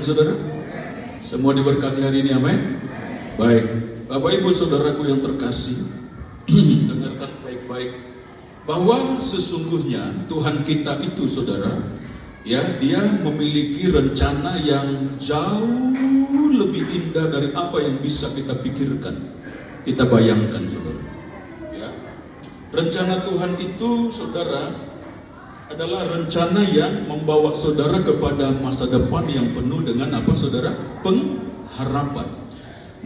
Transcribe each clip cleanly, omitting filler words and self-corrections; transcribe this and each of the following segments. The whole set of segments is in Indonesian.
Saudara, semua diberkati hari ini, amin. Baik, Bapak Ibu Saudaraku yang terkasih, dengarkan baik-baik bahwa sesungguhnya Tuhan kita itu, saudara, ya, Dia memiliki rencana yang jauh lebih indah dari apa yang bisa kita pikirkan, kita bayangkan, saudara. Ya, rencana Tuhan itu, saudara, adalah rencana yang membawa saudara kepada masa depan yang penuh dengan apa, saudara? Pengharapan.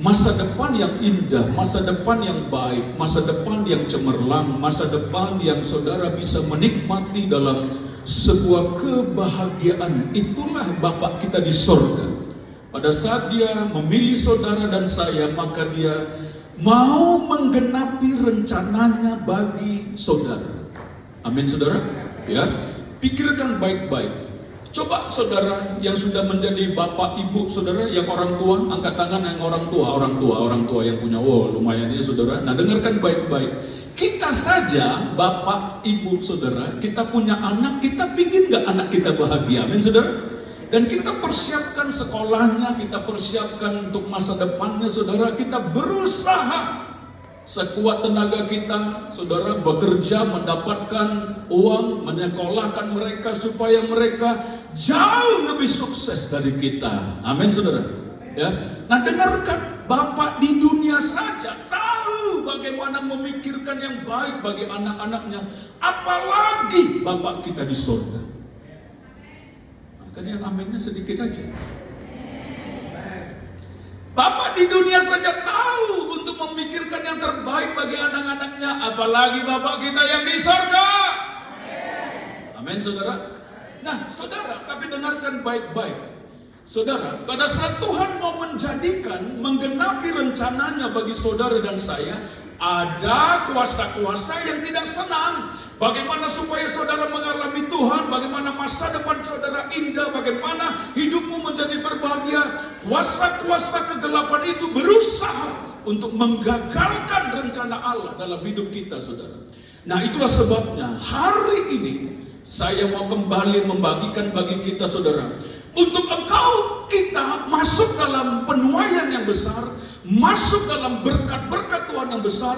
Masa depan yang indah, masa depan yang baik, masa depan yang cemerlang, masa depan yang saudara bisa menikmati dalam sebuah kebahagiaan. Itulah Bapa kita di sorga. Pada saat Dia memilih saudara dan saya, maka Dia mau menggenapi rencananya bagi saudara. Amin, saudara. Ya, pikirkan baik-baik. Coba saudara yang sudah menjadi bapak ibu, saudara yang orang tua, angkat tangan yang orang tua yang punya, lumayan ya saudara. Nah, dengarkan baik-baik. Kita saja bapak ibu saudara, kita punya anak, kita pingin gak anak kita bahagia, amin saudara? Dan kita persiapkan sekolahnya, kita persiapkan untuk masa depannya saudara, kita berusaha sekuat tenaga kita, saudara, bekerja mendapatkan uang, menyekolahkan mereka supaya mereka jauh lebih sukses dari kita. Amin, saudara. Ya. Nah, dengarkan, Bapak di dunia saja tahu bagaimana memikirkan yang baik bagi anak-anaknya, apalagi Bapak kita di surga. Maka yang aminnya sedikit aja. Bapak di dunia saja tahu untuk memikirkan yang terbaik bagi anak-anaknya, apalagi Bapak kita yang di surga. Amin, saudara. Nah, saudara, tapi dengarkan baik-baik. Saudara, pada saat Tuhan mau menggenapi rencananya bagi saudara dan saya, ada kuasa-kuasa yang tidak senang. Bagaimana supaya saudara mengalami Tuhan, bagaimana masa depan saudara indah, bagaimana hidupmu menjadi berbahagia. Kuasa-kuasa kegelapan itu berusaha untuk menggagalkan rencana Allah dalam hidup kita, saudara. Nah, itulah sebabnya hari ini saya mau kembali membagikan bagi kita, saudara, untuk engkau kita masuk dalam penuaian yang besar, masuk dalam berkat-berkat Tuhan yang besar,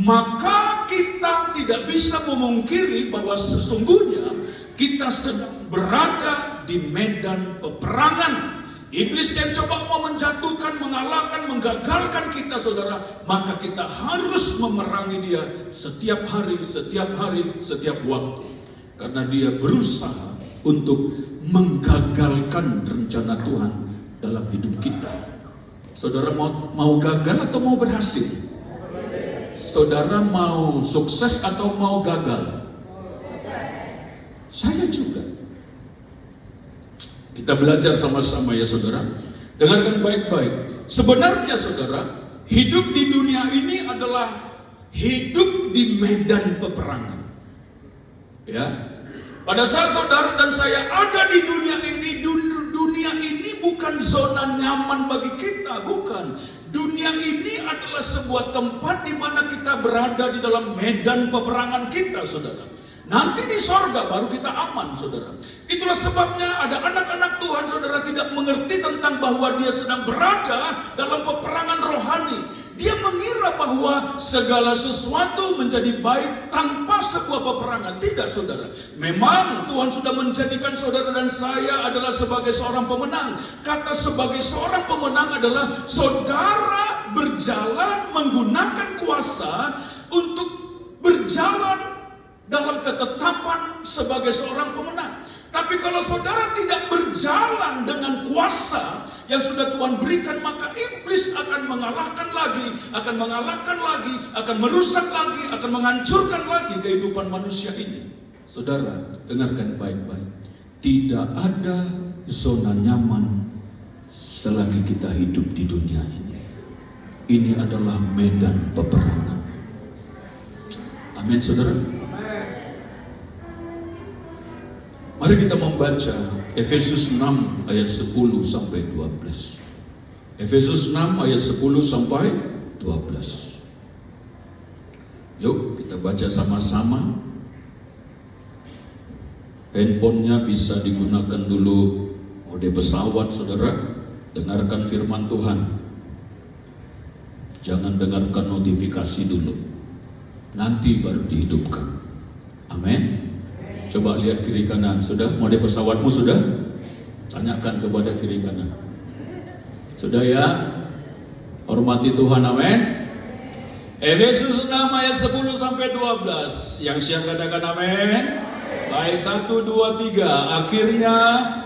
maka kita tidak bisa memungkiri bahwa sesungguhnya kita sedang berada di medan peperangan. Iblis yang coba mau menjatuhkan, mengalahkan, menggagalkan kita, saudara, maka kita harus memerangi dia setiap hari, setiap waktu. Karena dia berusaha untuk menggagalkan rencana Tuhan dalam hidup kita. Saudara mau gagal atau mau berhasil? Saudara mau sukses atau mau gagal? Saya juga. Kita belajar sama-sama ya saudara. Dengarkan baik-baik. Sebenarnya saudara, hidup di dunia ini adalah hidup di medan peperangan. Ya. Pada saat saudara dan saya ada di dunia ini bukan zona nyaman bagi kita, bukan. Dunia ini adalah sebuah tempat di mana kita berada di dalam medan peperangan kita, saudara. Nanti di sorga baru kita aman, saudara. Itulah sebabnya ada anak-anak Tuhan, saudara, tidak mengerti tentang bahwa dia sedang berada dalam peperangan rohani. Dia mengira bahwa segala sesuatu menjadi baik tanpa sebuah peperangan. Tidak, saudara. Memang Tuhan sudah menjadikan saudara dan saya adalah sebagai seorang pemenang. Kata sebagai seorang pemenang adalah saudara berjalan menggunakan kuasa untuk berjalan dalam ketetapan sebagai seorang pemenang. Tapi kalau saudara tidak berjalan dengan kuasa yang sudah Tuhan berikan, maka iblis akan mengalahkan lagi, akan merusak lagi, akan menghancurkan lagi kehidupan manusia ini. Saudara, dengarkan baik-baik. Tidak ada zona nyaman selagi kita hidup di dunia ini. Ini adalah medan peperangan. Amin, saudara. Mari kita membaca Efesus 6 ayat 10 sampai 12. Efesus 6 ayat 10 sampai 12. Yuk kita baca sama-sama. Handphonenya bisa digunakan dulu Mode pesawat saudara, dengarkan firman Tuhan. Jangan dengarkan notifikasi dulu, nanti baru dihidupkan. Amin. Coba lihat kiri kanan, sudah? Mode pesawatmu sudah? Tanyakan kepada kiri kanan. Sudah ya? Hormati Tuhan, amin. Efesus 6 ayat 10 sampai 12. Yang siap katakan amin. Baik, 1, 2, 3. Akhirnya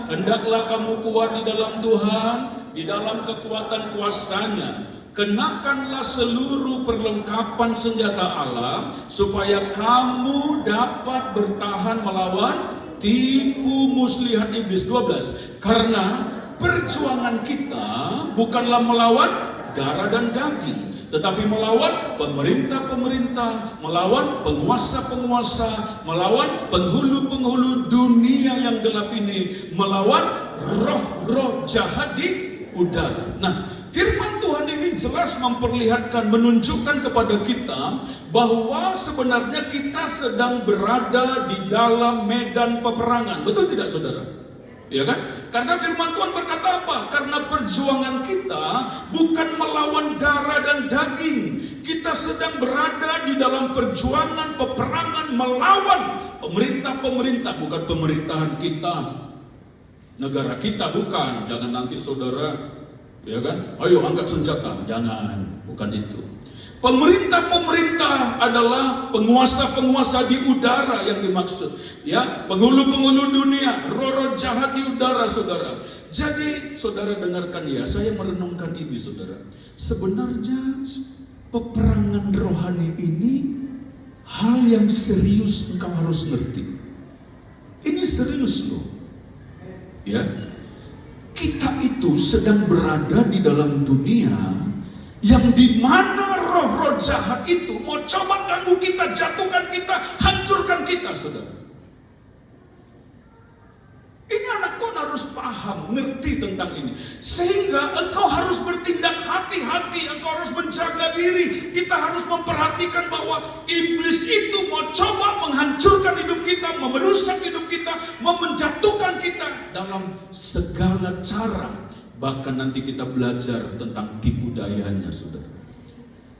hendaklah kamu kuat di dalam Tuhan, di dalam kekuatan kuasa-Nya. Kenakanlah seluruh perlengkapan senjata Allah, supaya kamu dapat bertahan melawan tipu muslihat iblis. 12. Karena perjuangan kita bukanlah melawan darah dan daging, tetapi melawan pemerintah-pemerintah, melawan penguasa-penguasa, melawan penghulu-penghulu dunia yang gelap ini, melawan roh-roh jahat di udara. Nah, firman Tuhan ini jelas memperlihatkan, menunjukkan kepada kita bahwa sebenarnya kita sedang berada di dalam medan peperangan. Betul tidak, saudara? Ya kan? Karena firman Tuhan berkata apa? Karena perjuangan kita bukan melawan darah dan daging. Kita sedang berada di dalam perjuangan peperangan melawan pemerintah-pemerintah, bukan pemerintahan kita, negara kita, bukan. Jangan nanti saudara, ya kan? Ayo angkat senjata. Jangan, bukan itu. Pemerintah-pemerintah adalah penguasa-penguasa di udara yang dimaksud, ya, penghulu-penghulu dunia, roh-roh jahat di udara, saudara. Jadi, saudara dengarkan ya, saya merenungkan ini, saudara. Sebenarnya peperangan rohani ini hal yang serius, engkau harus ngerti. Ini serius loh, ya. Kita itu sedang berada di dalam dunia yang dimana roh-roh jahat itu mau coba ganggu kita, jatuhkan kita, hancurkan kita, saudara. Ini anak Tuhan harus paham, ngerti tentang ini. Sehingga engkau harus bertindak hati-hati, engkau harus menjaga diri. Kita harus memperhatikan bahwa iblis itu mau coba menghancurkan hidup kita, merusak hidup kita, menjatuhkan kita dalam segala cara. Bahkan nanti kita belajar tentang tipu dayanya, saudara.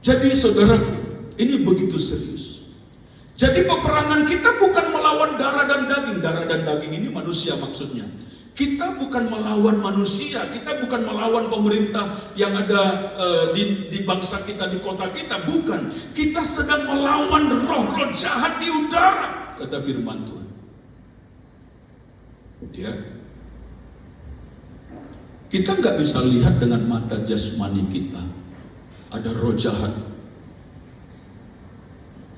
Jadi saudaraku, ini begitu serius. Jadi peperangan kita bukan melawan darah dan daging. Darah dan daging ini manusia maksudnya. Kita bukan melawan manusia, kita bukan melawan pemerintah yang ada di bangsa kita, di kota kita. Bukan. Kita sedang melawan roh-roh jahat di udara, kata firman Tuhan. Ya. Kita nggak bisa lihat dengan mata jasmani kita, ada roh jahat.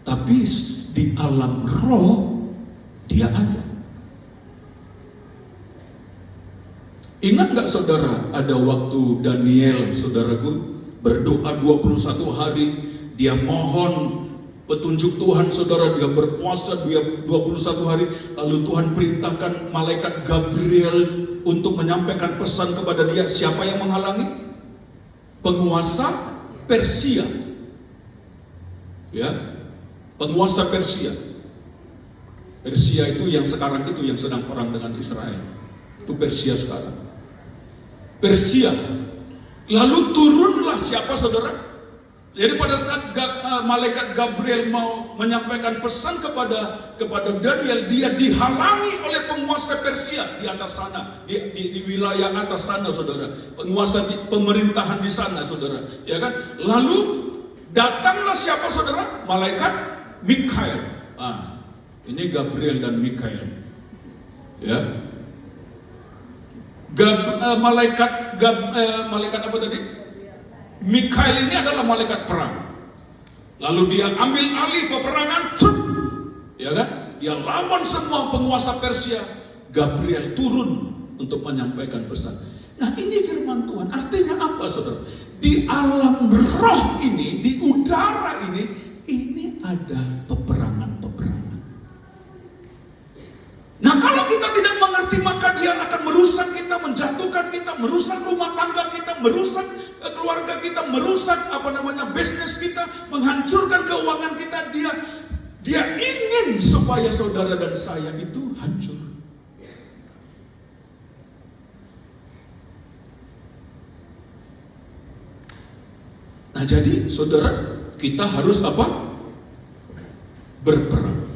Tapi di alam roh, dia ada. Ingat nggak saudara, ada waktu Daniel, saudaraku, berdoa 21 hari, dia mohon petunjuk Tuhan, saudara, dia berpuasa dia 21 hari, lalu Tuhan perintahkan malaikat Gabriel untuk menyampaikan pesan kepada dia. Siapa yang menghalangi? Penguasa Persia. Ya, penguasa Persia. Persia itu yang sekarang itu yang sedang perang dengan Israel. Itu Persia sekarang. Persia. Lalu turunlah siapa, saudara? Jadi pada saat malaikat Gabriel mau menyampaikan pesan kepada Daniel, dia dihalangi oleh penguasa Persia di atas sana, di wilayah atas sana, saudara. Penguasa pemerintahan di sana, saudara. Ya kan? Lalu datanglah siapa, saudara? Malaikat Mikael. Ini Gabriel dan Mikael. Ya. Malaikat apa tadi? Mikael ini adalah malaikat perang. Lalu dia ambil alih peperangan, ya kan? Dia lawan semua penguasa Persia. Gabriel turun untuk menyampaikan pesan. Nah, ini firman Tuhan. Artinya apa, saudara? Di alam roh ini, di udara ini ada peperangan-peperangan. Nah, kalau kita tidak mengerti, maka dia akan merusak kita, menjatuhkan kita, merusak rumah tangga kita, merusak keluarga kita, merusak bisnis kita, menghancurkan keuangan kita. Dia ingin supaya saudara dan saya itu hancur. Nah jadi saudara, kita harus apa? Berperang.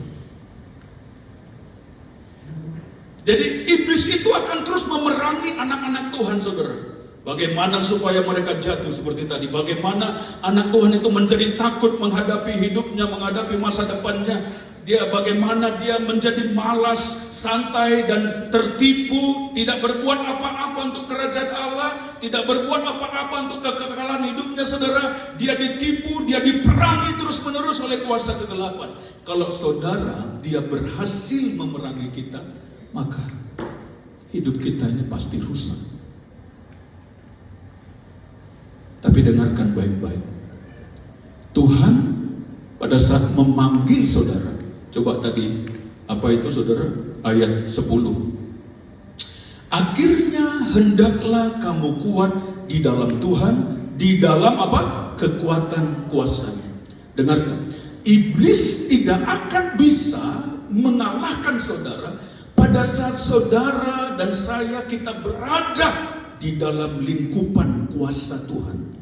Jadi iblis itu akan terus memerangi anak-anak Tuhan, saudara. Bagaimana supaya mereka jatuh seperti tadi? Bagaimana anak Tuhan itu menjadi takut menghadapi hidupnya, menghadapi masa depannya? Bagaimana dia menjadi malas, santai dan tertipu, tidak berbuat apa-apa untuk kerajaan Allah, tidak berbuat apa-apa untuk kekekalan hidupnya, saudara. Dia ditipu, dia diperangi terus-menerus oleh kuasa kegelapan. Kalau saudara, dia berhasil memerangi kita, maka hidup kita ini pasti rusak. Tapi dengarkan baik-baik. Tuhan pada saat memanggil saudara, coba tadi, apa itu saudara? Ayat 10. Akhirnya hendaklah kamu kuat di dalam Tuhan, di dalam apa? Kekuatan kuasanya. Dengarkan, iblis tidak akan bisa mengalahkan saudara pada saat saudara dan saya kita berada di dalam lingkupan kuasa Tuhan.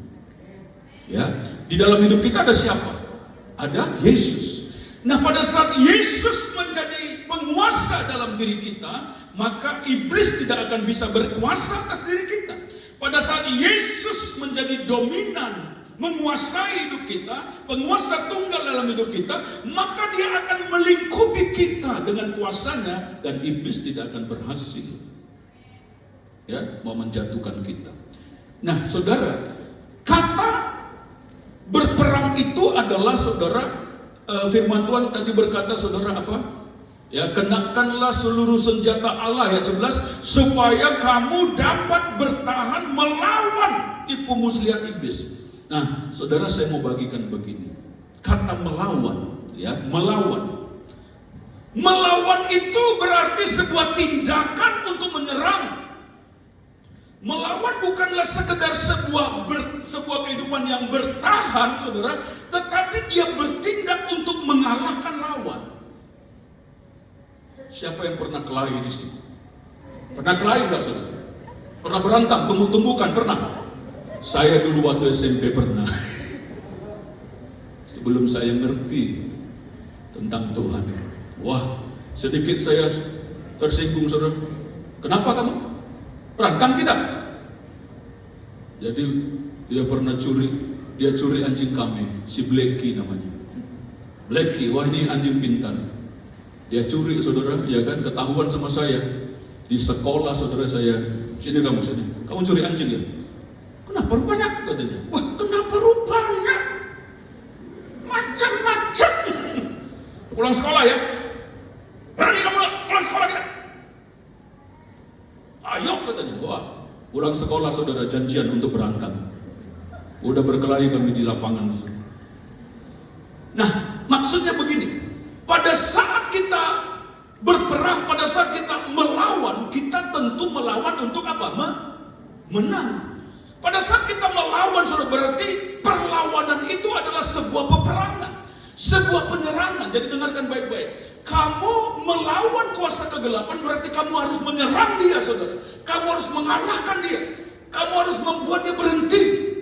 Ya, di dalam hidup kita ada siapa? Ada Yesus. Nah, pada saat Yesus menjadi penguasa dalam diri kita, maka iblis tidak akan bisa berkuasa atas diri kita. Pada saat Yesus menjadi dominan, menguasai hidup kita, penguasa tunggal dalam hidup kita, maka dia akan melingkupi kita dengan kuasanya dan iblis tidak akan berhasil ya mau menjatuhkan kita. Nah, saudara, kata berperang itu adalah saudara, firman Tuhan tadi berkata saudara apa? Ya, kenakanlah seluruh senjata Allah ya 11 supaya kamu dapat bertahan melawan tipu muslihat iblis. Nah, saudara, saya mau bagikan begini. Kata melawan, ya, melawan. Melawan itu berarti sebuah tindakan untuk menyerang. Melawan bukanlah sekedar sebuah kehidupan yang bertahan, saudara, tetapi dia bertindak untuk mengalahkan lawan. Siapa yang pernah kelahi di sini? Pernah kelahi enggak, saudara? Pernah berantem, tumbuk-tumbukan, pernah? Saya dulu waktu SMP pernah. Sebelum saya ngerti tentang Tuhan. Wah, sedikit saya tersinggung, saudara. Kenapa kamu? Berantem kita. Jadi dia pernah curi anjing kami, si Blacky namanya. Blacky, wah ini anjing pintar. Dia curi, saudara, ya kan, ketahuan sama saya. Di sekolah saudara saya, sini kamu sini. Kamu curi anjing ya? Kenapa rupanya? Katanya. Wah, kenapa rupanya? Macam-macam. Pulang sekolah ya. Berani kamu pulang sekolah kita? Ayo, katanya. Wah, pulang sekolah saudara, janjian untuk berantem. Udah berkelahi kami di lapangan. Nah, maksudnya begini. Pada saat kita berperang, pada saat kita melawan, kita tentu melawan untuk apa? Menang. Pada saat kita melawan, saudara, berarti perlawanan itu adalah sebuah peperangan, sebuah penyerangan. Jadi dengarkan baik-baik. Kamu melawan kuasa kegelapan berarti kamu harus menyerang dia, saudara. Kamu harus mengalahkan dia. Kamu harus membuat dia berhenti.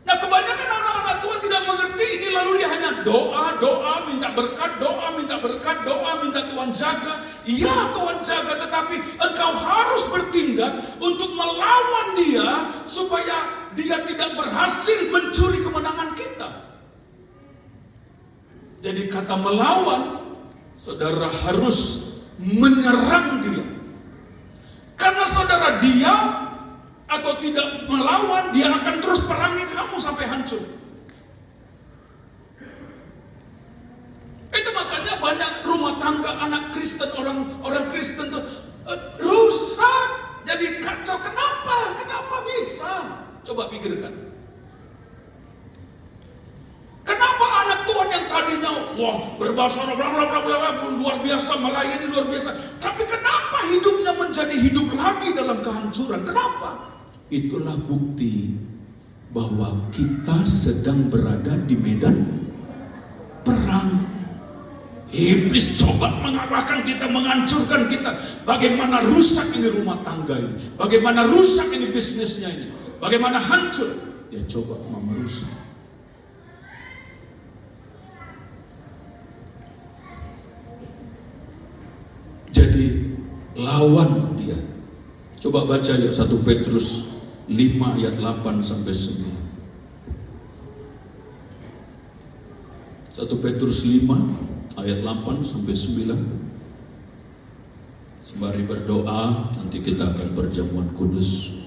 Nah, kebanyakan anak-anak Tuhan tidak mengerti ini, lalu dia hanya doa, minta berkat, doa, minta Tuhan jaga. Ya, Tuhan jaga, tetapi engkau harus bertindak untuk melawan dia supaya dia tidak berhasil mencuri kemenangan kita. Jadi kata melawan, saudara harus menyerang dia. Karena saudara diam atau tidak melawan, dia akan terus perangi kamu sampai hancur. Itu makanya banyak rumah tangga anak Kristen, orang Kristen tuh rusak, jadi kacau. Kenapa? Kenapa bisa? Coba pikirkan. Kenapa anak Tuhan yang tadinya wah berbahasa bla bla bla bla luar biasa, melayani luar biasa, tapi kenapa hidupnya menjadi hidup lagi dalam kehancuran? Kenapa? Itulah bukti bahwa kita sedang berada di medan perang. Iblis coba mengalahkan kita, menghancurkan kita. Bagaimana rusak ini rumah tangga ini, bagaimana rusak ini bisnisnya ini, bagaimana hancur. Dia coba mau merusak. Jadi lawan dia. Coba baca ya 1 Petrus 5 ayat 8 sampai 9. 1 Petrus 5 ayat 8 sampai 9. Sembari berdoa, nanti kita akan perjamuan kudus.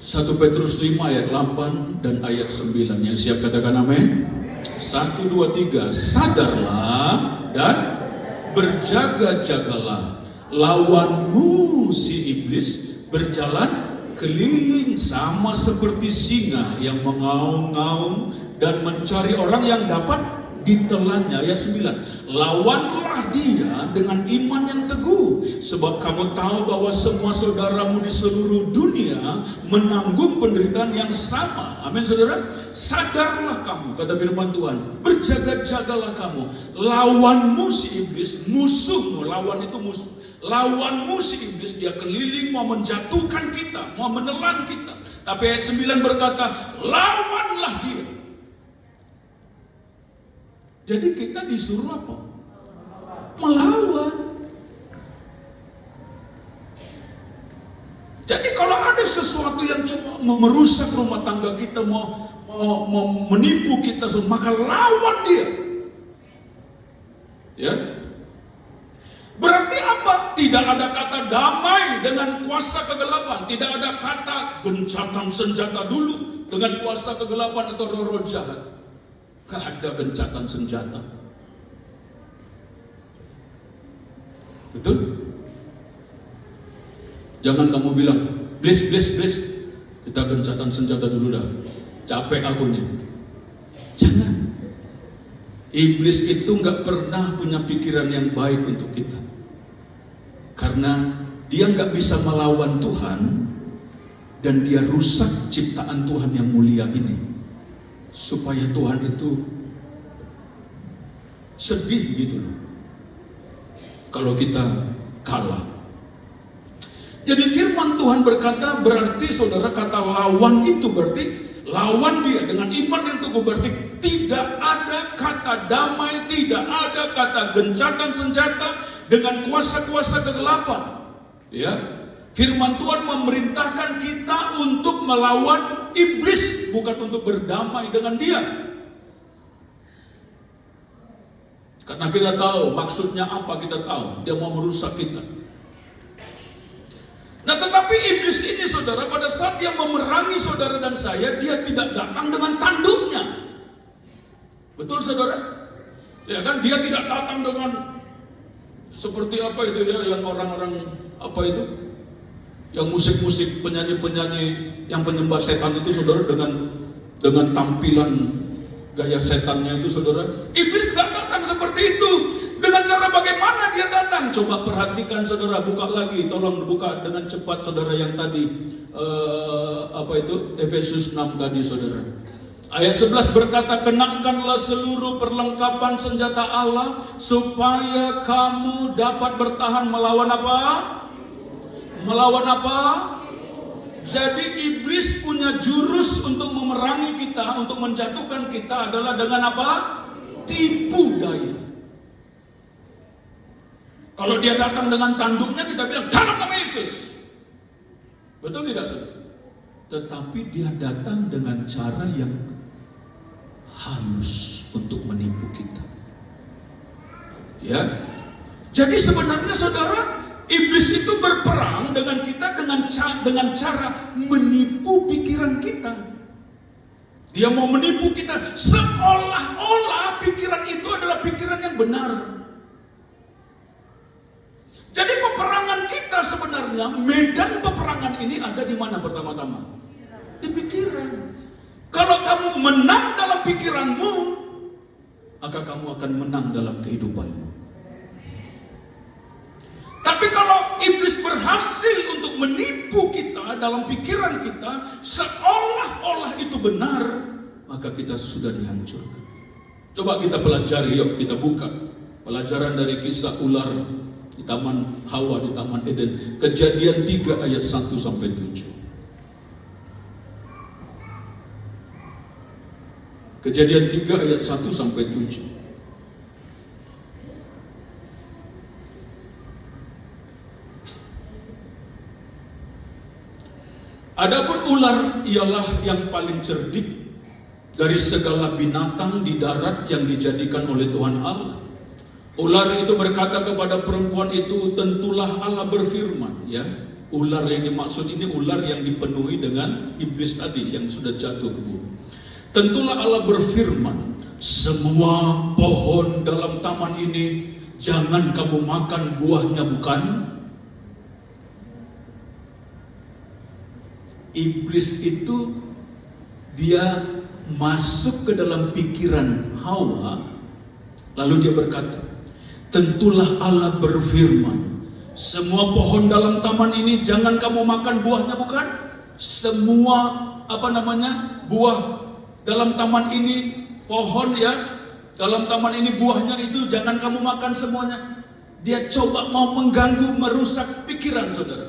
1 Petrus 5 ayat 8 dan ayat 9. Yang siap katakan amin. 1, 2, 3. Sadarlah dan berjaga-jagalah. Lawanmu si iblis berjalan keliling sama seperti singa yang mengaum-ngaum dan mencari orang yang dapat ditelannya. Ayat 9. Lawanlah dia dengan iman yang teguh, sebab kamu tahu bahwa semua saudaramu di seluruh dunia menanggung penderitaan yang sama. Amin saudara. Sadarlah kamu, kata firman Tuhan, berjaga-jagalah kamu. Lawanmu si iblis, musuhmu. Lawan itu musuh. Lawanmu si iblis, dia keliling mau menjatuhkan kita, mau menelan kita. Tapi ayat 9 berkata, lawanlah dia. Jadi kita disuruh apa? Melawan. Jadi kalau ada sesuatu yang cuma merusak rumah tangga kita, mau menipu kita, maka lawan dia. Ya. Berarti apa? Tidak ada kata damai dengan kuasa kegelapan. Tidak ada kata gencatan senjata dulu dengan kuasa kegelapan atau roh-roh jahat. Gak ada gencatan senjata. Betul? Jangan kamu bilang, please, kita gencatan senjata dulu dah. Capek aku nih. Jangan. Iblis itu gak pernah punya pikiran yang baik untuk kita. Karena dia gak bisa melawan Tuhan. Dan dia rusak ciptaan Tuhan yang mulia ini. Supaya Tuhan itu sedih gitu loh kalau kita kalah. Jadi firman Tuhan berkata, berarti saudara, kata lawan itu berarti lawan dia dengan iman yang teguh. Berarti tidak ada kata damai, tidak ada kata gencatan senjata dengan kuasa-kuasa kegelapan. Ya, firman Tuhan memerintahkan kita untuk melawan iblis, bukan untuk berdamai dengan dia. Karena kita tahu maksudnya apa, kita tahu dia mau merusak kita. Nah, tetapi iblis ini saudara, pada saat dia memerangi saudara dan saya, dia tidak datang dengan tanduknya. Betul saudara? Ya kan, dia tidak datang dengan seperti apa itu ya, yang orang-orang apa itu, yang musik-musik, penyanyi-penyanyi yang penyembah setan itu saudara, dengan tampilan gaya setannya itu saudara. Iblis gak datang seperti itu. Dengan cara bagaimana dia datang? Coba perhatikan saudara, buka lagi, tolong buka dengan cepat saudara yang tadi apa itu, Efesus 6 tadi saudara. Ayat 11 berkata, kenakanlah seluruh perlengkapan senjata Allah supaya kamu dapat bertahan melawan apa? Melawan apa? Jadi iblis punya jurus untuk memerangi kita, untuk menjatuhkan kita adalah dengan apa? Tipu daya. Kalau dia datang dengan tanduknya, kita bilang dalam nama Yesus. Betul tidak saudara? Tetapi dia datang dengan cara yang halus untuk menipu kita. Ya. Jadi sebenarnya saudara, iblis itu berperang dengan kita dengan cara menipu pikiran kita. Dia mau menipu kita seolah-olah pikiran itu adalah pikiran yang benar. Jadi peperangan kita sebenarnya, medan peperangan ini ada di mana pertama-tama? Di pikiran. Kalau kamu menang dalam pikiranmu, maka kamu akan menang dalam kehidupanmu. Tapi kalau iblis berhasil untuk menipu kita dalam pikiran kita, seolah-olah itu benar, maka kita sudah dihancurkan. Coba kita pelajari, yuk kita buka pelajaran dari kisah ular di Taman Hawa, di Taman Eden. Kejadian 3 ayat 1 sampai 7. Kejadian 3 ayat 1 sampai 7. Adapun ular ialah yang paling cerdik dari segala binatang di darat yang dijadikan oleh Tuhan Allah. Ular itu berkata kepada perempuan itu, tentulah Allah berfirman, ya. Ular yang dimaksud ini ular yang dipenuhi dengan iblis tadi yang sudah jatuh ke bumi. Tentulah Allah berfirman, semua pohon dalam taman ini jangan kamu makan buahnya, bukan? Iblis itu dia masuk ke dalam pikiran Hawa, lalu dia berkata, tentulah Allah berfirman, semua pohon dalam taman ini jangan kamu makan buahnya, bukan? Semua buah dalam taman ini, pohon ya, dalam taman ini buahnya itu jangan kamu makan semuanya. Dia coba mau mengganggu, merusak pikiran saudara.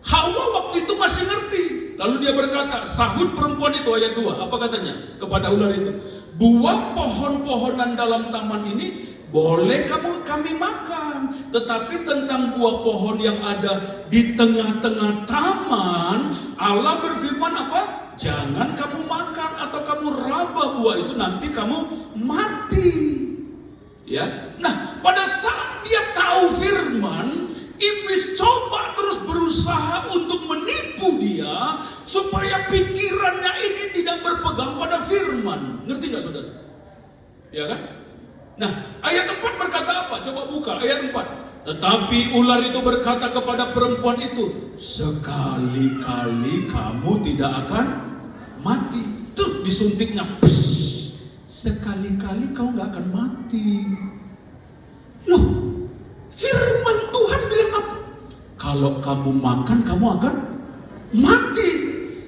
Hawa waktu itu masih ngerti. Lalu dia berkata, sahut perempuan itu ayat 2, apa katanya kepada ular itu? Buah pohon-pohonan dalam taman ini boleh kami makan, tetapi tentang buah pohon yang ada di tengah-tengah taman, Allah berfirman apa? Jangan kamu makan atau kamu raba buah itu, nanti kamu mati. Ya. Nah, pada saat dia tahu firman, iblis coba terus berusaha untuk menipu dia supaya pikirannya ini tidak berpegang pada firman. Ngerti gak saudara? Ya kan? Nah, ayat 4 berkata apa? Coba buka ayat 4. Tetapi ular itu berkata kepada perempuan itu, sekali-kali kamu tidak akan mati. Tuh disuntiknya. Sekali-kali kau gak akan mati. Loh, firman Tuhan bilang apa? Kalau kamu makan, kamu akan mati.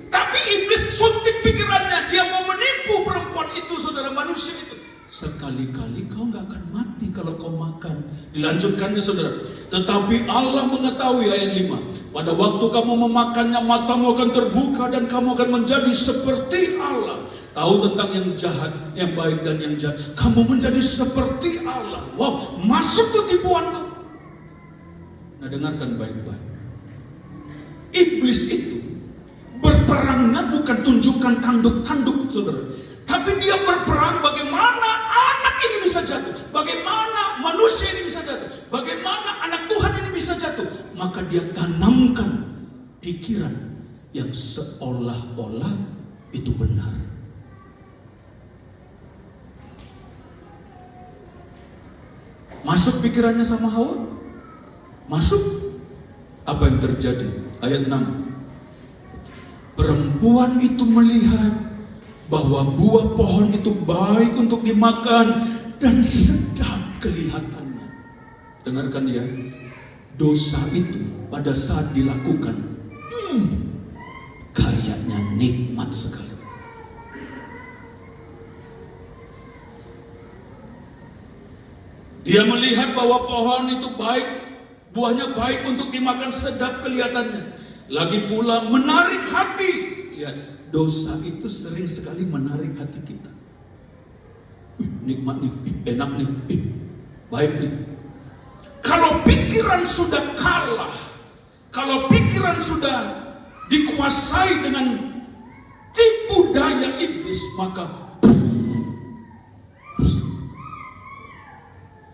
Tapi iblis suntik pikirannya. Dia mau menipu perempuan itu, saudara, manusia itu. Sekali-kali kau gak akan mati kalau kau makan. Dilanjutkannya saudara. Tetapi Allah mengetahui, ayat 5. Pada waktu kamu memakannya, matamu akan terbuka dan kamu akan menjadi seperti Allah. Tahu tentang yang jahat, yang baik dan yang jahat. Kamu menjadi seperti Allah. Wow, masuk tuh tipuan tuh. Nah, dengarkan baik-baik. Iblis itu berperangnya bukan tunjukkan tanduk-tanduk, saudara. Tapi dia berperang bagaimana anak ini bisa jatuh. Bagaimana manusia ini bisa jatuh. Bagaimana anak Tuhan ini bisa jatuh. Maka dia tanamkan pikiran yang seolah-olah itu benar. Masuk pikirannya sama Hawa? Masuk. Apa yang terjadi? Ayat 6. Perempuan itu melihat bahwa buah pohon itu baik untuk dimakan dan sedap kelihatannya. Dengarkan ya, dosa itu pada saat dilakukan, kayaknya nikmat sekali. Dia melihat bahwa pohon itu baik, buahnya baik untuk dimakan, sedap kelihatannya. Lagi pula menarik hati. Lihat, dosa itu sering sekali menarik hati kita. Nikmat nih, enak nih, baik nih. Kalau pikiran sudah kalah, kalau pikiran sudah dikuasai dengan tipu daya iblis, maka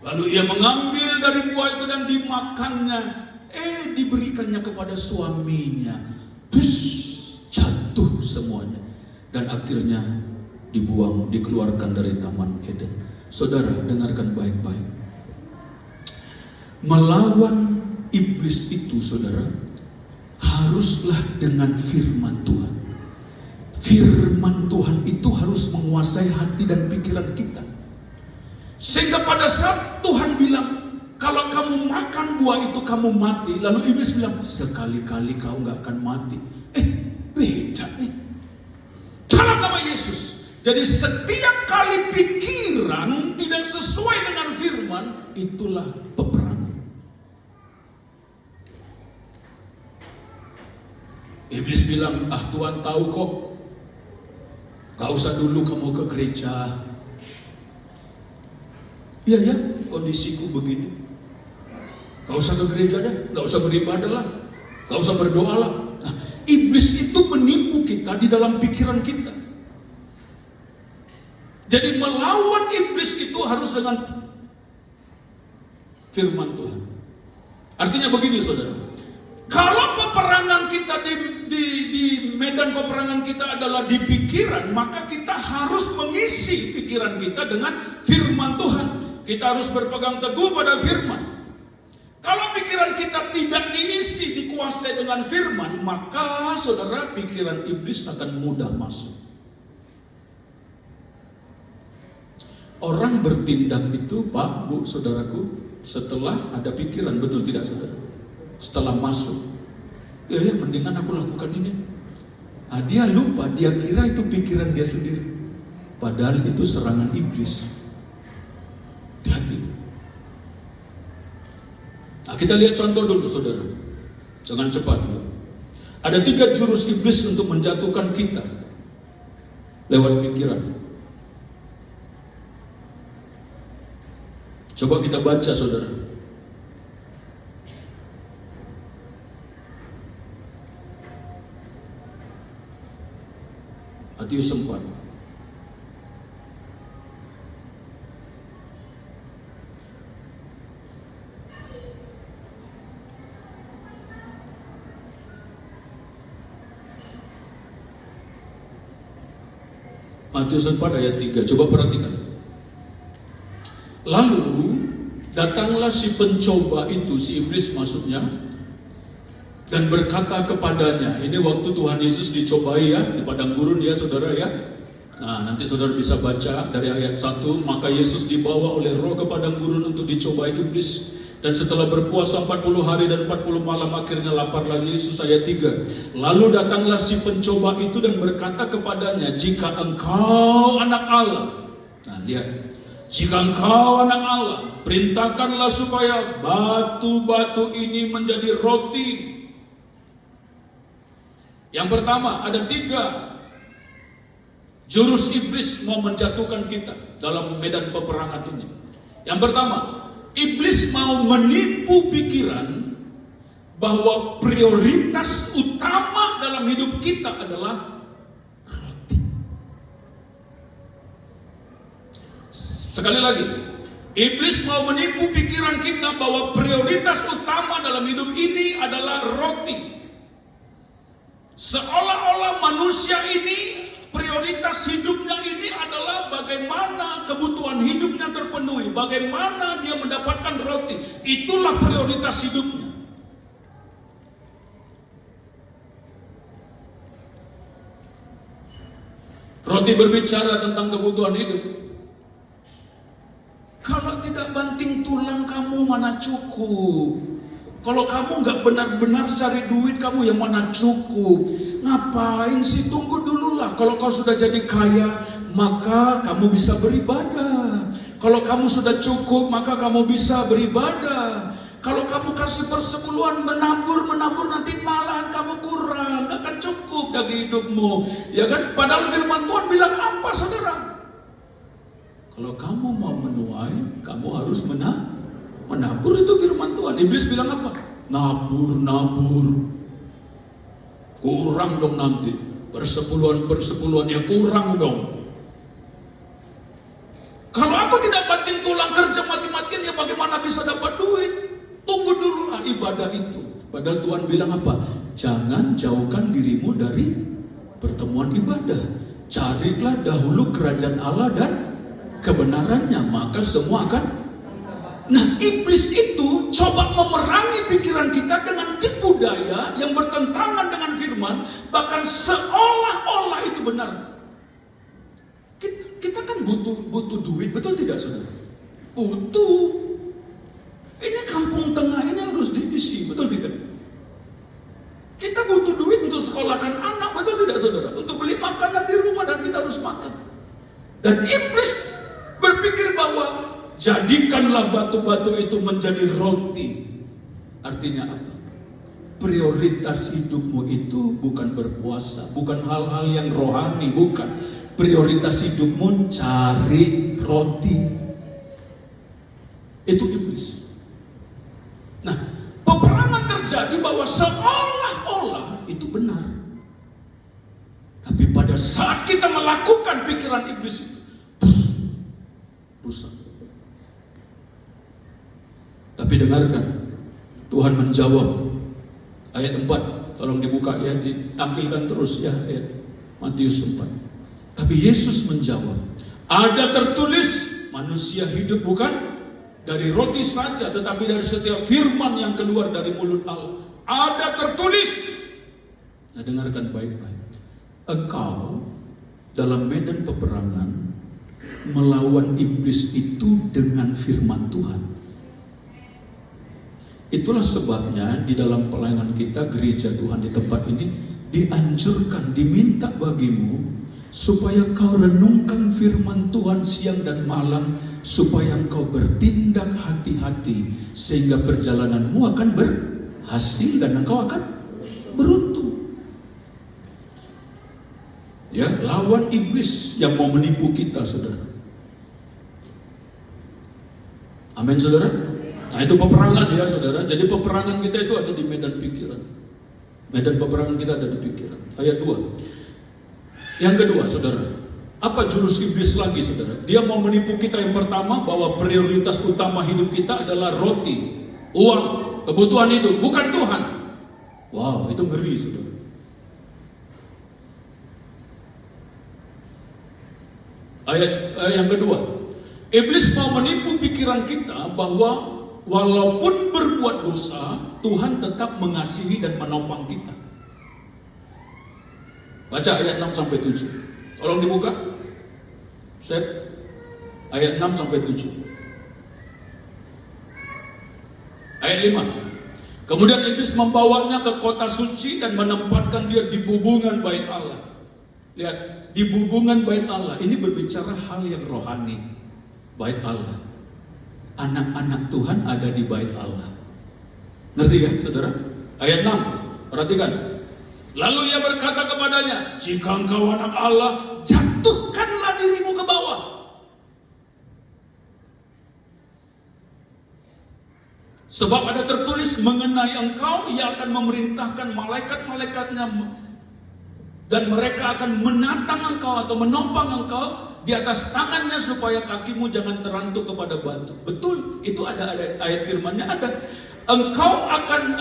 lalu ia mengambil dari buah itu dan dimakannya. Diberikannya kepada suaminya. Jatuh semuanya. Dan akhirnya dibuang, dikeluarkan dari Taman Eden. Saudara, dengarkan baik-baik. Melawan iblis itu, saudara, haruslah dengan firman Tuhan. Firman Tuhan itu harus menguasai hati dan pikiran kita. Sehingga pada saat Tuhan bilang, kalau kamu makan buah itu kamu mati. Lalu iblis bilang, sekali-kali kau gak akan mati. Beda nih. Dalam nama Yesus, Jadi setiap kali pikiran tidak sesuai dengan firman, itulah peperangan. Iblis bilang, Tuhan tahu kok, gak usah dulu kamu ke gereja. Iya ya, kondisiku begini. Gak usah ke gereja deh, gak usah beribadah lah, gak usah berdoa lah. Nah, iblis itu menipu kita di dalam pikiran kita. Jadi melawan iblis itu harus dengan firman Tuhan. Artinya begini saudara, kalau peperangan kita di medan peperangan kita adalah di pikiran, maka kita harus mengisi pikiran kita dengan firman Tuhan. Kita harus berpegang teguh pada firman. Kalau pikiran kita tidak diisi, dikuasai dengan firman, maka saudara, pikiran iblis akan mudah masuk. Orang bertindak itu, Pak, Bu, saudaraku, setelah ada pikiran, betul tidak saudara? Setelah masuk, ya mendingan aku lakukan ini. Dia lupa, dia kira itu pikiran dia sendiri. Padahal itu serangan iblis. Hati-hati. Nah, kita lihat contoh dulu saudara. Jangan cepat ya. Ada 3 jurus iblis untuk menjatuhkan kita lewat pikiran. Coba kita baca saudara. Matius 4. Matius 4 ayat 3. Coba perhatikan. Lalu datanglah si pencoba itu, si iblis maksudnya, dan berkata kepadanya, ini waktu Tuhan Yesus dicobai ya, di padang gurun ya saudara ya. Nah nanti saudara bisa baca dari ayat 1, maka Yesus dibawa oleh roh ke padang gurun untuk dicobai iblis. Dan setelah berpuasa 40 hari dan 40 malam akhirnya laparlah Yesus. Ayat 3. Lalu datanglah si pencoba itu dan berkata kepadanya, jika engkau anak Allah. Nah lihat. Jika engkau anak Allah, perintahkanlah supaya batu-batu ini menjadi roti. Yang pertama, ada 3 jurus iblis mau menjatuhkan kita dalam medan peperangan ini. Yang pertama, iblis mau menipu pikiran bahwa prioritas utama dalam hidup kita adalah sekali lagi, iblis mau menipu pikiran kita bahwa prioritas utama dalam hidup ini adalah roti. Seolah-olah manusia ini, prioritas hidupnya ini adalah bagaimana kebutuhan hidupnya terpenuhi, bagaimana dia mendapatkan roti. Itulah prioritas hidupnya. Roti berbicara tentang kebutuhan hidup. Kalau tidak banting tulang kamu mana cukup. Kalau kamu nggak benar-benar cari duit kamu yang mana cukup. Ngapain sih, tunggu dulu lah. Kalau kau sudah jadi kaya maka kamu bisa beribadah. Kalau kamu sudah cukup maka kamu bisa beribadah. Kalau kamu kasih persepuluhan, menabur nanti malahan kamu kurang, gak akan cukup bagi hidupmu. Ya kan? Padahal firman Tuhan bilang apa saudara? Kalau kamu mau menuai, kamu harus menabur, itu firman Tuhan. Iblis bilang apa? Nabur. Kurang dong nanti. Persepuluhan ya kurang dong. Kalau aku tidak banting tulang kerja mati-matian, ya bagaimana bisa dapat duit? Tunggu dulu lah ibadah itu. Padahal Tuhan bilang apa? Jangan jauhkan dirimu dari pertemuan ibadah. Carilah dahulu kerajaan Allah dan kebenarannya, maka semua akan. Nah, iblis itu coba memerangi pikiran kita dengan tipu daya yang bertentangan dengan firman, bahkan seolah-olah itu benar. Kita kan butuh duit, betul tidak saudara? Butuh. Ini kampung tengah ini harus diisi, betul tidak? Kita butuh duit untuk sekolahkan anak, betul tidak saudara? Untuk beli makanan di rumah dan kita harus makan. Dan iblis berpikir bahwa jadikanlah batu-batu itu menjadi roti. Artinya apa? Prioritas hidupmu itu bukan berpuasa, bukan hal-hal yang rohani, bukan. Prioritas hidupmu cari roti. Itu iblis. Nah, peperangan terjadi bahwa seolah-olah itu benar. Tapi pada saat kita melakukan pikiran iblis itu, rusak. Tapi dengarkan, Tuhan menjawab. Ayat 4, tolong dibuka ya, ditampilkan terus ya, ayat Matius 4. Tapi Yesus menjawab, ada tertulis, manusia hidup bukan dari roti saja, tetapi dari setiap firman yang keluar dari mulut Allah. Ada tertulis. Nah, dengarkan baik-baik. Engkau dalam medan peperangan melawan iblis itu dengan firman Tuhan. Itulah sebabnya di dalam pelayanan kita, gereja Tuhan di tempat ini, dianjurkan, diminta bagimu supaya kau renungkan firman Tuhan siang dan malam, supaya engkau bertindak hati-hati, sehingga perjalananmu akan berhasil dan engkau akan beruntung. Ya, lawan iblis yang mau menipu kita, saudara. Amin, saudara. Nah, itu peperangan ya, saudara. Jadi peperangan kita itu ada di medan pikiran. Medan peperangan kita ada di pikiran. Ayat 2. Yang kedua, saudara, apa jurus iblis lagi, saudara? Dia mau menipu kita yang pertama, bahwa prioritas utama hidup kita adalah roti, uang, kebutuhan hidup, bukan Tuhan. Wow, itu ngeri, saudara. Ayat yang kedua, iblis mau menipu pikiran kita bahwa walaupun berbuat dosa, Tuhan tetap mengasihi dan menopang kita. Baca ayat 6-7. Tolong dibuka. Set. Ayat 6-7. Ayat 5. Kemudian iblis membawanya ke kota suci dan menempatkan dia di bubungan bait Allah. Lihat, di bubungan bait Allah. Ini berbicara hal yang rohani. Bait Allah. Anak-anak Tuhan ada di bait Allah. Ngerti ya, saudara? Ayat 6, perhatikan. Lalu ia berkata kepadanya, jika engkau anak Allah, jatuhkanlah dirimu ke bawah. Sebab ada tertulis mengenai engkau, ia akan memerintahkan malaikat-malaikatnya, dan mereka akan menatang engkau atau menopang engkau di atas tangannya, supaya kakimu jangan terantuk kepada batu. Betul, itu ada ayat firmannya ada. Engkau akan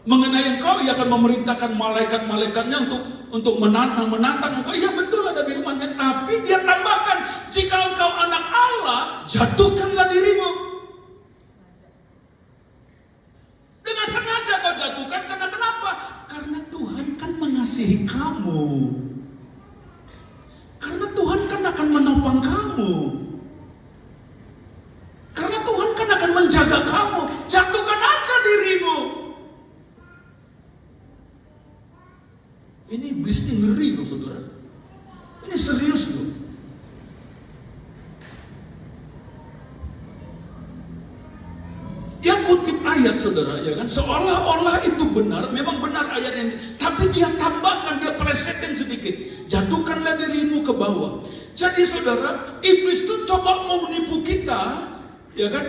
mengenai engkau, ia akan memerintahkan malaikat-malaikatnya untuk menantang engkau. Iya, betul, ada firmannya. Tapi dia tambahkan, jika engkau anak Allah, jatuhkanlah dirimu. Dengan sengaja kau jatuhkan, karena kenapa? Karena Tuhan kan mengasihi kamu. Karena Tuhan kan akan menopang kamu. Karena Tuhan kan akan menjaga kamu. Jatuhkan aja dirimu. Ini iblis ini ngeri loh, saudara. Ini serius loh. Dia kutip ayat, saudara, ya kan? Seolah-olah itu benar, memang benar ayat ini. Tapi dia tambahkan, dia plesetin sedikit. Jatuhkanlah dirimu ke bawah. Jadi saudara, iblis itu coba mau menipu kita, ya kan?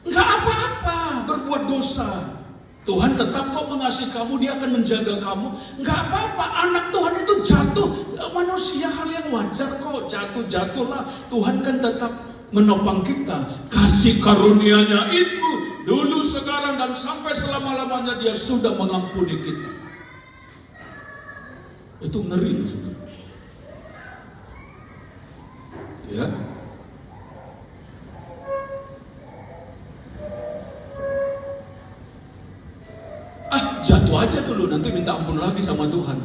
Enggak apa-apa berbuat dosa. Tuhan tetap kok mengasihi kamu, dia akan menjaga kamu. Enggak apa-apa, anak Tuhan itu jatuh. Manusia hal yang wajar kok, jatuh-jatuhlah. Tuhan kan tetap menopang kita. Kasih karunia-Nya itu dulu, sekarang, dan sampai selama-lamanya dia sudah mengampuni kita. Itu ngeri, saudara. Ya. Jatuh aja dulu, nanti minta ampun lagi sama Tuhan.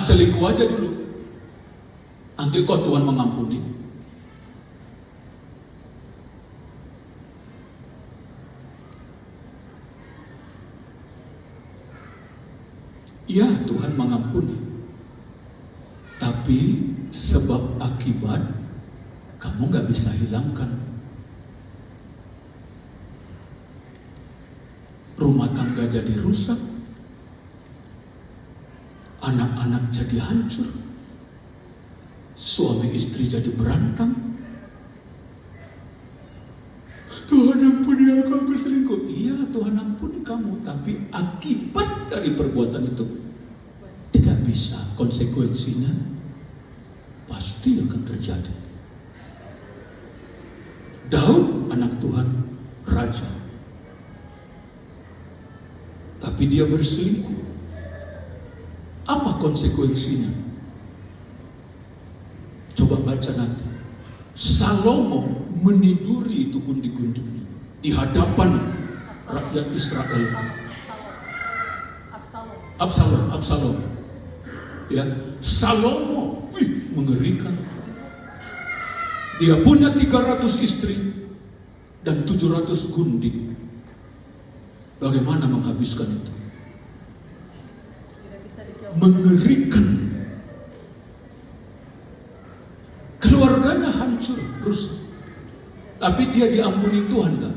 Selingkuh aja dulu, nanti kok Tuhan mengampuni. Ya, Tuhan mengampuni. Tapi sebab akibat kamu gak bisa hilangkan. Rumah tangga jadi rusak, anak-anak jadi hancur, suami istri jadi berantem. Tuhan ampuni aku selingkuh. Iya, Tuhan ampuni kamu, tapi akibat dari perbuatan itu tidak bisa. Konsekuensinya pasti akan terjadi. Daud anak Tuhan, raja, tapi dia berselingkuh. Apa konsekuensinya? Coba baca nanti. Salomo meniduri itu gundik-gundiknya di hadapan rakyat Israel itu. Absalom. Ya, Salomo, mengerikan. Dia punya 300 istri dan 700 gundik. Bagaimana menghabiskan itu? Mengerikan. Keluarganya hancur, rusak. Tapi dia diampuni Tuhan kan?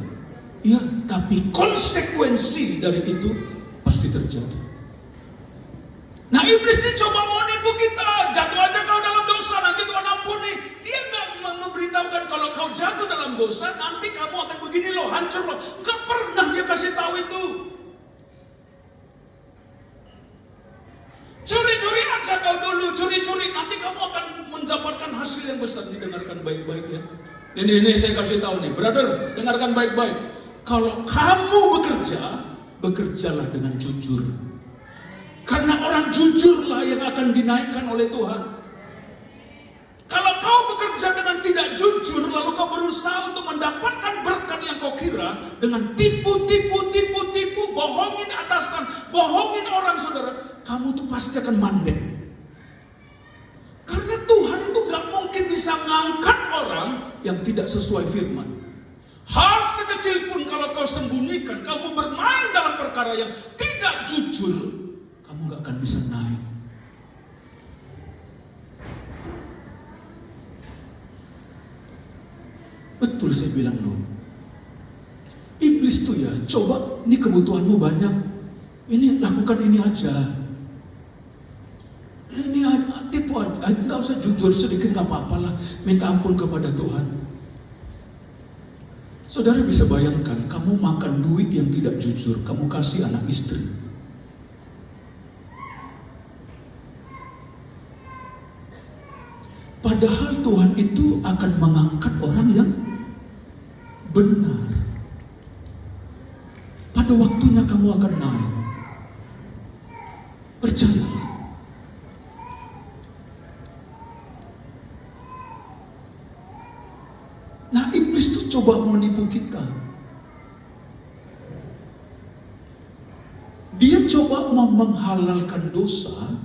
Ya, tapi konsekuensi dari itu pasti terjadi. Nah, iblis ini coba mau nipu kita. Jatuh aja kau dalam dosa, nanti Tuhan ampuni. Dia nggak memberitahukan kalau kau jatuh dalam dosa, nanti kamu akan begini loh, hancur loh. Nggak pernah dia kasih tahu itu. Curi-curi aja kau dulu, curi-curi. Nanti kamu akan mendapatkan hasil yang besar. Didengarkan baik-baik ya. Ini saya kasih tahu nih, brother, dengarkan baik-baik. Kalau kamu bekerja, bekerjalah dengan jujur. Karena orang jujurlah yang akan dinaikkan oleh Tuhan. Kalau kau bekerja dengan tidak jujur, lalu kau berusaha untuk mendapatkan berkat yang kau kira dengan tipu, bohongin atasan, bohongin orang saudara, kamu tuh pasti akan mandek. Karena Tuhan itu gak mungkin bisa ngangkat orang yang tidak sesuai firman. Hal sekecil pun kalau kau sembunyikan, kamu bermain dalam perkara yang tidak jujur, kamu gak akan bisa naik. Betul saya bilang loh. Iblis tuh ya, coba ini kebutuhanmu banyak. Ini lakukan ini aja. Ini tipu aja, nggak usah jujur sedikit nggak apa-apa lah. Minta ampun kepada Tuhan. Saudara bisa bayangkan, kamu makan duit yang tidak jujur, kamu kasih anak istri. Padahal Tuhan itu akan mengangkat orang yang benar. Pada waktunya kamu akan naik. Percayalah. Nah, iblis itu coba menipu kita. Dia coba mau menghalalkan dosa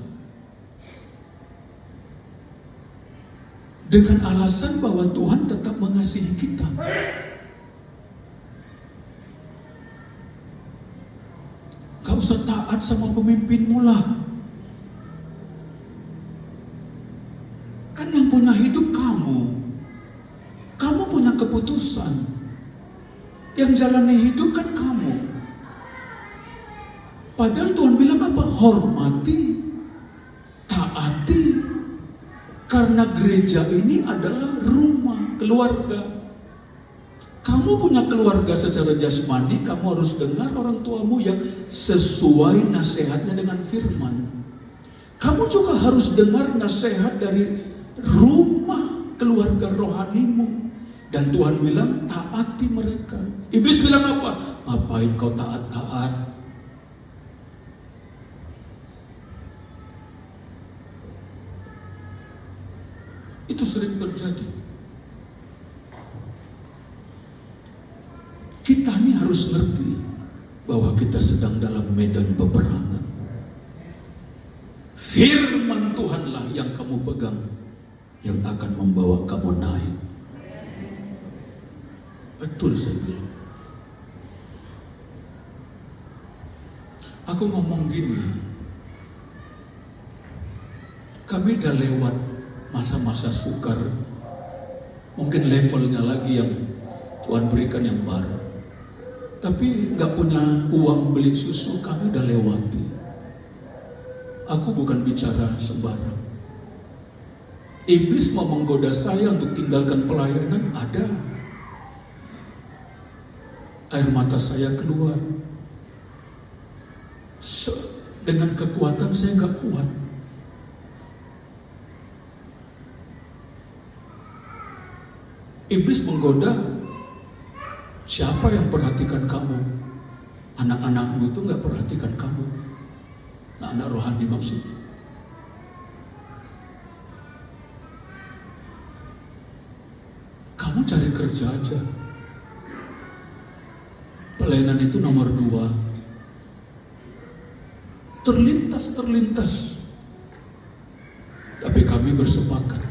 dengan alasan bahwa Tuhan tetap mengasihi kita. Gak usah taat sama pemimpinmu lah. Kan yang punya hidup kamu. Kamu punya keputusan. Yang jalani hidup kan kamu. Padahal Tuhan bilang apa? Hormati, taati. Karena gereja ini adalah rumah, keluarga. Kamu punya keluarga secara jasmani, kamu harus dengar orang tuamu yang sesuai nasihatnya dengan firman. Kamu juga harus dengar nasihat dari rumah keluarga rohanimu. Dan Tuhan bilang, taati mereka. Iblis bilang apa? Ngapain kau taat-taat? Itu sering terjadi. Kita ini harus ngerti bahwa kita sedang dalam medan peperangan. Firman Tuhanlah yang kamu pegang, yang akan membawa kamu naik. Betul saya bilang. Aku ngomong gini, kami udah lewat masa-masa sukar. Mungkin levelnya lagi yang Tuhan berikan yang baru. Tapi gak punya uang beli susu, kami udah lewati. Aku bukan bicara sembarang. Iblis mau menggoda saya untuk tinggalkan pelayanan, ada. Air mata saya keluar. Dengan kekuatan saya gak kuat. Iblis menggoda, siapa yang perhatikan kamu? Anak-anakmu itu gak perhatikan kamu. Nah, anak rohani maksudnya. Kamu cari kerja aja. Pelayanan itu nomor 2. Terlintas. Tapi kami bersepakat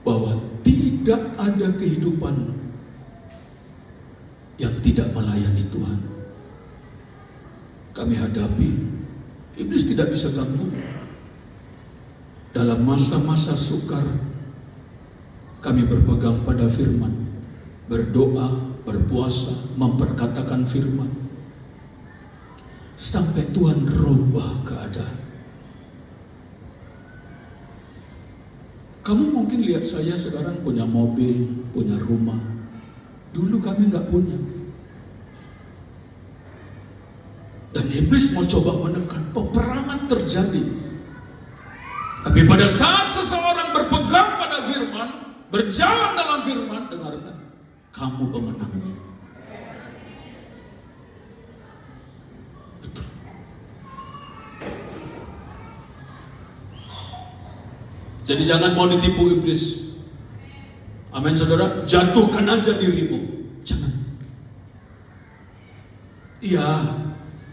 bahwa tidak ada kehidupan yang tidak melayani Tuhan. Kami hadapi, iblis tidak bisa ganggu. Dalam masa-masa sukar, kami berpegang pada firman, berdoa, berpuasa, memperkatakan firman, sampai Tuhan rubah keadaan. Kamu mungkin lihat saya sekarang punya mobil, punya rumah. Dulu kami nggak punya. Dan iblis mau coba menekan, peperangan terjadi. Tapi pada saat seseorang berpegang pada firman, berjalan dalam firman, dengarkan, kamu pemenangnya. Betul. Jadi jangan mau ditipu iblis. Amin saudara, jatuhkan aja dirimu. Jangan. Iya,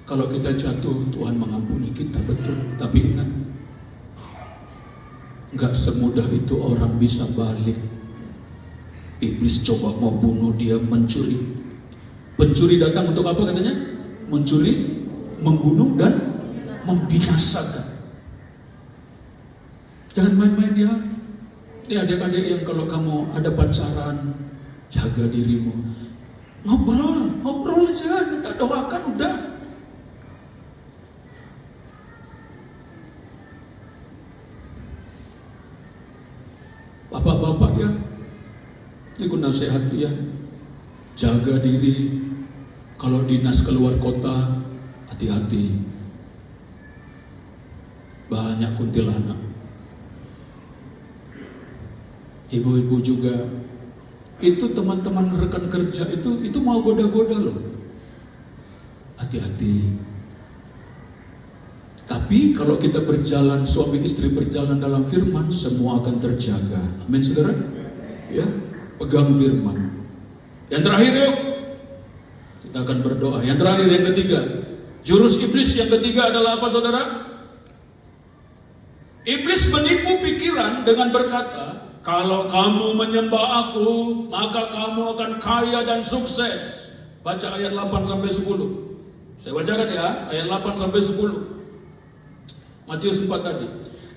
kalau kita jatuh, Tuhan mengampuni kita, betul. Tapi ingat, gak semudah itu orang bisa balik. Iblis coba mau bunuh dia, mencuri. Pencuri datang untuk apa katanya? Mencuri, membunuh, dan membinasakan. Jangan main-main ya. Ini adik-adik yang kalau kamu ada pacaran, jaga dirimu. Ngobrol aja, minta doakan, udah. Bapak-bapak ya, ini ku nasihati ya, jaga diri. Kalau dinas keluar kota, hati-hati. Banyak kuntilanak. Ibu-ibu juga, itu teman-teman rekan kerja itu mau goda-goda loh. Hati-hati. Tapi kalau kita berjalan, suami istri berjalan dalam firman, semua akan terjaga. Amin saudara? Ya, pegang firman. Yang terakhir yuk, kita akan berdoa. Yang terakhir, yang ketiga, jurus iblis yang ketiga adalah apa saudara? Iblis menipu pikiran dengan berkata, kalau kamu menyembah aku, maka kamu akan kaya dan sukses. Baca ayat 8-10. Saya bacakan ya, ayat 8-10. Matius 4 tadi.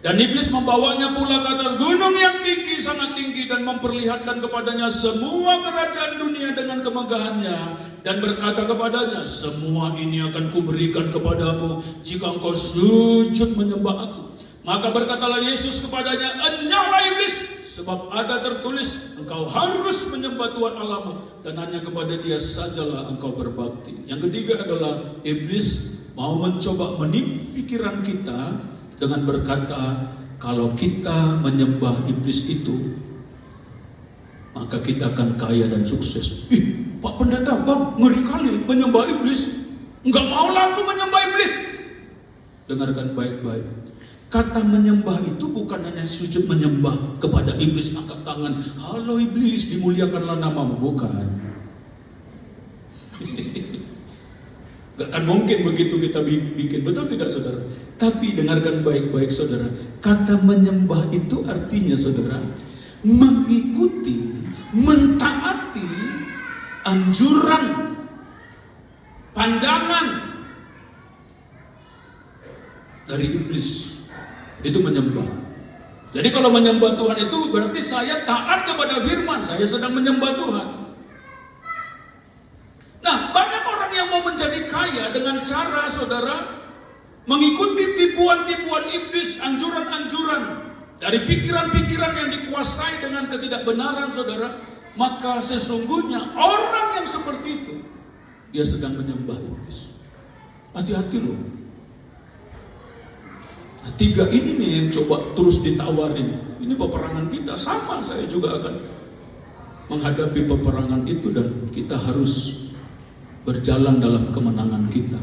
Dan iblis membawanya pula ke atas gunung yang tinggi, sangat tinggi, dan memperlihatkan kepadanya semua kerajaan dunia dengan kemegahannya, dan berkata kepadanya, semua ini akan kuberikan kepadamu jika engkau sujud menyembah aku. Maka berkatalah Yesus kepadanya, enyahlah iblis, sebab ada tertulis, engkau harus menyembah Tuhan Allahmu, dan hanya kepada Dia sajalah engkau berbakti. Yang ketiga adalah iblis mau mencoba menipu pikiran kita dengan berkata, kalau kita menyembah iblis itu, maka kita akan kaya dan sukses. Pak Pendeta, bang, ngeri kali menyembah iblis. Enggak maulah aku menyembah iblis. Dengarkan baik-baik. Kata menyembah itu bukan hanya sujud menyembah kepada iblis, angkat tangan, halo iblis, dimuliakanlah namamu. Bukan. Gak akan mungkin begitu kita bikin, betul tidak saudara? Tapi dengarkan baik-baik saudara, kata menyembah itu artinya saudara, mengikuti, mentaati anjuran, pandangan dari iblis. Itu menyembah. Jadi kalau menyembah Tuhan itu berarti saya taat kepada firman, saya sedang menyembah Tuhan. Nah, banyak orang yang mau menjadi kaya dengan cara saudara mengikuti tipuan-tipuan iblis, anjuran-anjuran dari pikiran-pikiran yang dikuasai dengan ketidakbenaran saudara. Maka sesungguhnya orang yang seperti itu dia sedang menyembah iblis. Hati-hati loh. Nah, 3 ini nih yang coba terus ditawarin. Ini peperangan kita, sama saya juga akan menghadapi peperangan itu dan kita harus berjalan dalam kemenangan kita.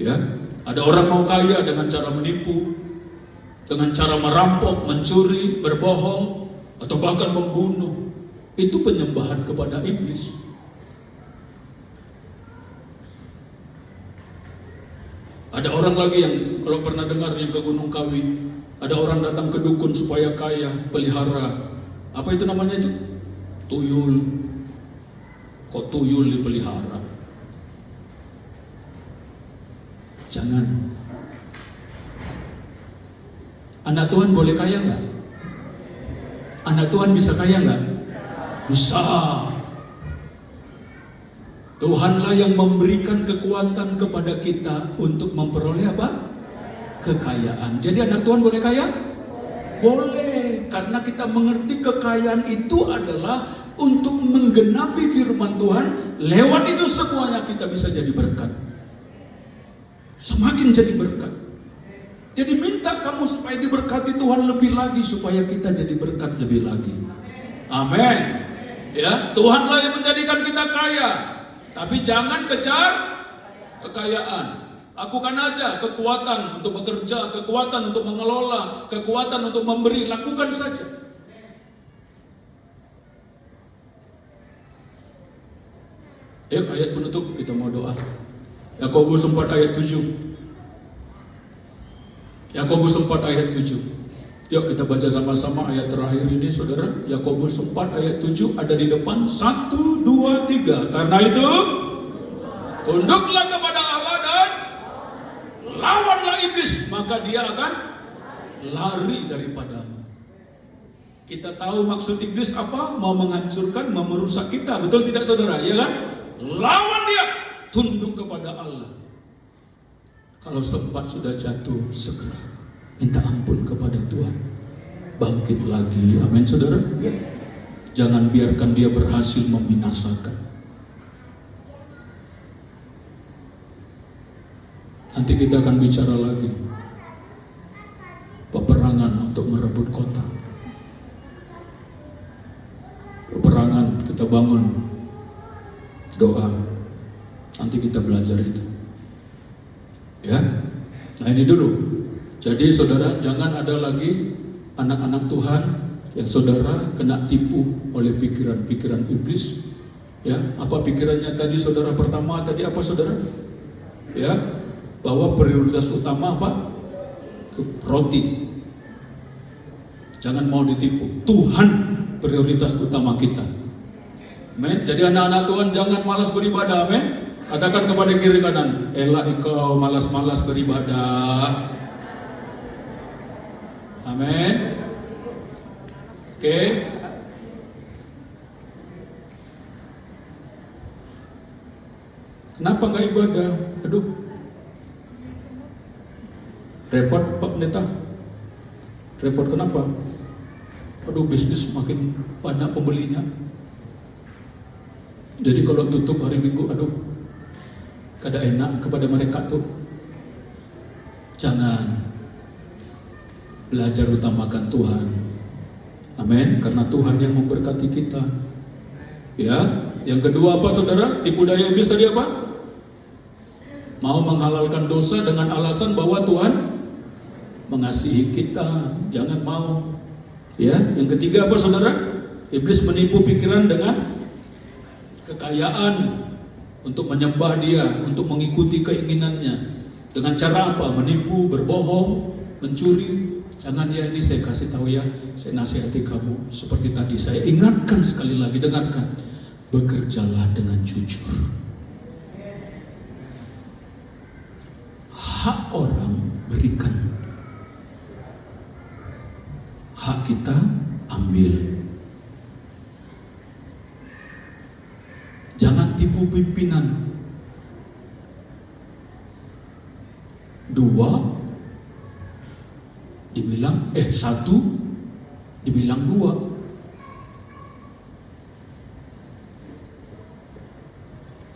Ya, ada orang mau kaya dengan cara menipu, dengan cara merampok, mencuri, berbohong, atau bahkan membunuh. Itu penyembahan kepada iblis. Ada orang lagi yang kalau pernah dengar yang ke Gunung Kawi, ada orang datang ke dukun supaya kaya, pelihara. Apa itu namanya itu? Tuyul. Kok tuyul dipelihara? Jangan. Anak Tuhan boleh kaya nggak? Anak Tuhan bisa kaya nggak? Bisa. Tuhanlah yang memberikan kekuatan kepada kita untuk memperoleh apa? Kekayaan. Jadi anak Tuhan boleh kaya? Boleh. Karena kita mengerti kekayaan itu adalah untuk menggenapi firman Tuhan. Lewat itu semuanya kita bisa jadi berkat. Semakin jadi berkat. Jadi minta kamu supaya diberkati Tuhan lebih lagi, supaya kita jadi berkat lebih lagi. Amin. Ya, Tuhanlah yang menjadikan kita kaya. Tapi jangan kejar kekayaan. Lakukan aja kekuatan untuk bekerja, kekuatan untuk mengelola, kekuatan untuk memberi. Lakukan saja. Ayat penutup kita mau doa. Yakobus 4 ayat 7. Yakobus 4 ayat 7. Yuk kita baca sama-sama ayat terakhir ini saudara. Yakobus 4 ayat 7 ada di depan. 1, 2, 3. Karena itu tunduklah kepada Allah dan lawanlah iblis, maka dia akan lari daripadamu. Kita tahu maksud iblis apa? Mau menghancurkan, mau merusak kita. Betul tidak saudara? Ya kan? Lawan dia, tunduk kepada Allah. Kalau sempat sudah jatuh, segera minta ampun kepada Tuhan. Bangkit lagi. Amin saudara. Ya. Jangan biarkan dia berhasil membinasakan. Nanti kita akan bicara lagi peperangan untuk merebut kota. Peperangan kita bangun doa. Nanti kita belajar itu. Ya. Nah ini dulu. Jadi saudara, jangan ada lagi anak-anak Tuhan yang saudara kena tipu oleh pikiran-pikiran iblis. Ya, apa pikirannya tadi saudara? Pertama tadi apa saudara? Ya, bahwa prioritas utama apa? Roti. Jangan mau ditipu. Tuhan prioritas utama kita. Amin. Jadi anak-anak Tuhan jangan malas beribadah. Amin. Katakan kepada kiri kanan, elak engkau malas-malas beribadah. Amin. Oke. Kenapa nggak ibadah? Aduh. Repot Pak Pendeta. Repot kenapa? Aduh, bisnis makin banyak pembelinya. Jadi kalau tutup hari Minggu, aduh, kada enak kepada mereka tuh. Jangan. Belajar utamakan Tuhan. Amin. Karena Tuhan yang memberkati kita. Ya. Yang kedua apa saudara? Tipu daya iblis tadi apa? Mau menghalalkan dosa dengan alasan bahwa Tuhan mengasihi kita. Jangan mau. Ya. Yang ketiga apa saudara? Iblis menipu pikiran dengan kekayaan untuk menyembah dia, untuk mengikuti keinginannya. Dengan cara apa? Menipu, berbohong, mencuri. Jangan ya, ini saya kasih tahu ya, saya nasihati kamu seperti tadi saya ingatkan sekali lagi, dengarkan. Bekerjalah dengan jujur. Hak orang berikan. hak kita ambil. Jangan tipu pimpinan. 2 dibilang 1 dibilang 2.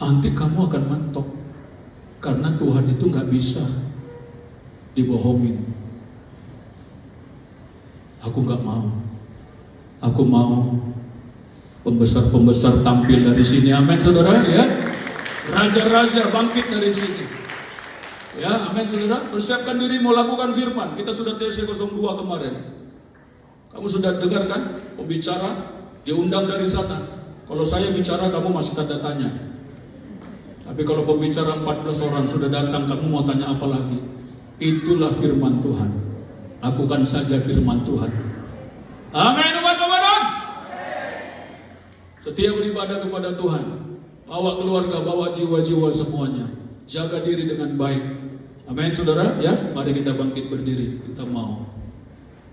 Nanti kamu akan mentok. Karena Tuhan itu gak bisa dibohongin. Aku gak mau. Aku mau pembesar-pembesar tampil dari sini. Amin saudara ya. Raja-raja bangkit dari sini. Ya, amin saudara. Persiapkan diri mau lakukan firman. Kita sudah TC02 kemarin. Kamu sudah dengar kan pembicara diundang dari sana. Kalau saya bicara kamu masih tanda tanya. Tapi kalau pembicara 14 orang sudah datang, kamu mau tanya apa lagi? Itulah firman Tuhan. Lakukan saja firman Tuhan. Amin, umat-umat. Setiap beribadah kepada Tuhan, bawa keluarga, bawa jiwa-jiwa semuanya. Jaga diri dengan baik. Amin, saudara. Ya, mari kita bangkit berdiri. Kita mau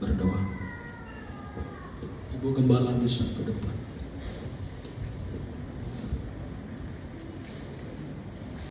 berdoa. Ibu Gembala bisa ke depan.